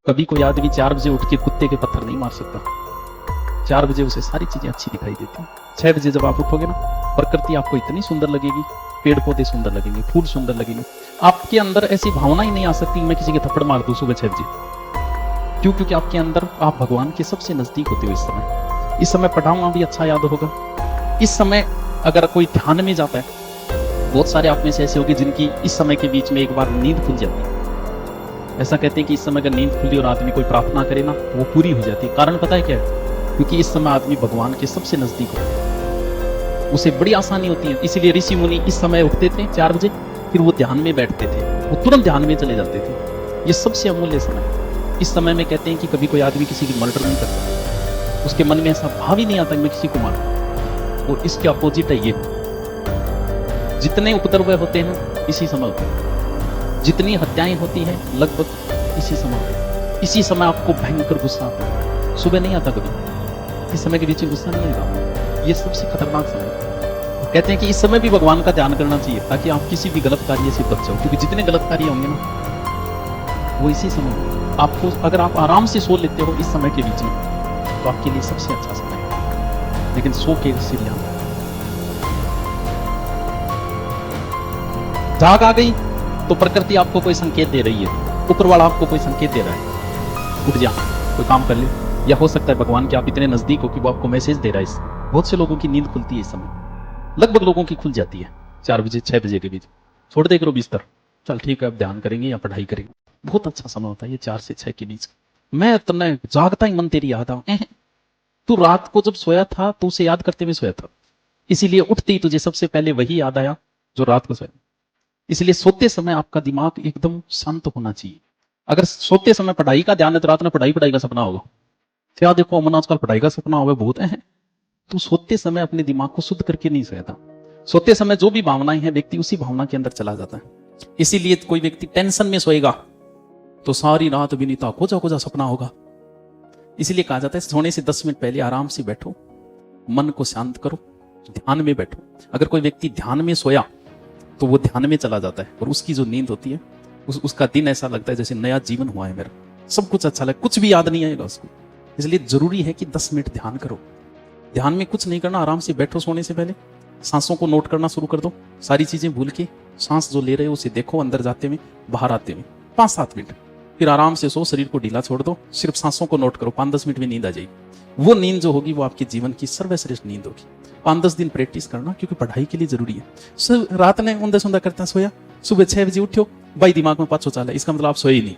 कभी कोई आदमी 4 बजे उठ के कुत्ते के पत्थर नहीं मार सकता। 4 बजे उसे सारी चीजें अच्छी दिखाई देती हैं। 6 बजे जब आप उठोगे ना, प्रकृति आपको इतनी सुंदर लगेगी, पेड़ पौधे सुंदर लगेंगे, फूल सुंदर लगेंगे। आपके अंदर ऐसी भावना ही नहीं आ सकती मैं किसी के थप्पड़ मार दूं सुबह 6 बजे। क्यों? क्योंकि आपके अंदर आप भगवान के सबसे नजदीक होते हो। इस समय पढ़ाऊंगा भी अच्छा याद होगा। इस समय अगर कोई ध्यान में जाता है, बहुत सारे आप में से ऐसे होंगे जिनकी इस समय के बीच में एक बार नींद खुल जाती है। ऐसा कहते हैं कि इस समय अगर नींद खुली और आदमी कोई प्रार्थना करे ना, वो पूरी हो जाती है। कारण पता है क्या है? क्योंकि इस समय आदमी भगवान के सबसे नजदीक होता है, उसे बड़ी आसानी होती है। इसीलिए ऋषि मुनि इस समय उठते थे 4 बजे, फिर वो ध्यान में बैठते थे, वो तुरंत ध्यान में चले जाते थे। ये सबसे अमूल्य समय। इस समय में कहते हैं कि कभी कोई आदमी किसी की मर्डर नहीं करता, उसके मन में ऐसा भाव ही नहीं आता कि मैं किसी को मारूं। वो इसके अपोजिट है। ये जितने उपद्रव होते हैं इसी समय होते हैं, जितनी हत्याएं होती हैं लगभग इसी समय होती है। इसी समय आपको भयंकर गुस्सा आता है, सुबह नहीं आता कभी। इस समय के बीच में गुस्सा नहीं आएगा। ये सबसे खतरनाक समय है। कहते हैं कि इस समय भी भगवान का ध्यान करना चाहिए ताकि आप किसी भी गलत कार्य से बच जाओ, क्योंकि जितने गलत कार्य होंगे ना वो इसी समय होंगे। आपको अगर आप आराम से सो लेते हो इस समय के बीच में तो आपके लिए सबसे अच्छा समय है। लेकिन सो के सिर लिया जाग आ गई तो प्रकृति आपको कोई संकेत दे रही है, ऊपर वाला आपको कोई संकेत दे रहा है, उठ जा, कोई काम कर ले। या हो सकता है भगवान के आप इतने नजदीक हो कि वो आपको मैसेज दे रहा है। बहुत से लोगों की नींद खुलती है इस समय, लगभग लोगों की खुल जाती है 4 बजे 6 बजे के बीच। छोड़ दे करो बिस्तर, चल ठीक है अब ध्यान करेंगे या पढ़ाई करेंगे। बहुत अच्छा समय होता है ये 4 से 6 के बीच। मैं तुमने जागता ही मन तेरी याद आ। तू रात को जब सोया था तो उसे याद करते हुए सोया था, इसीलिए उठते ही तुझे सबसे पहले वही याद आया जो रात को सोया। इसलिए सोते समय आपका दिमाग एकदम शांत होना चाहिए। अगर सोते समय पढ़ाई का ध्यान है तो रात में पढ़ाई का सपना होगा। क्या देखो अमन आजकल पढ़ाई का सपना होगा बहुत है। तो सोते समय अपने दिमाग को शुद्ध करके नहीं सोया था। सोते समय जो भी भावनाएं हैं व्यक्ति उसी भावना के अंदर चला जाता है। इसीलिए कोई व्यक्ति टेंशन में सोएगा तो सारी रात विनीता खोजा खोजा सपना होगा। इसीलिए कहा जाता है सोने से 10 मिनट पहले आराम से बैठो, मन को शांत करो, ध्यान में बैठो। अगर कोई व्यक्ति ध्यान में सोया तो वो ध्यान में चला जाता है और उसकी जो नींद होती है उसका दिन ऐसा लगता है जैसे नया जीवन हुआ है मेरा। सब कुछ अच्छा लगे, कुछ भी याद नहीं आएगा उसको। इसलिए जरूरी है कि 10 मिनट ध्यान करो। ध्यान में कुछ नहीं करना, आराम से बैठो। सोने से पहले सांसों को नोट करना शुरू कर दो, सारी चीजें भूल के सांस जो ले रहे हो उसे देखो, अंदर जाते हुए बाहर आते हुए 5-7 मिनट। फिर आराम से सो, शरीर को ढीला छोड़ दो, सिर्फ सांसों को नोट करो। 5-10 मिनट में नींद आ जाएगी। वो नींद जो होगी वो आपके जीवन की सर्वश्रेष्ठ नींद होगी। 5-10 दिन प्रैक्टिस करना, क्योंकि पढ़ाई के लिए जरूरी है। रात ने ऊंधा सुंधा करता सोया, सुबह 6 बजे उठो, भाई दिमाग में 500 चाल है, इसका मतलब आप सोए ही नहीं।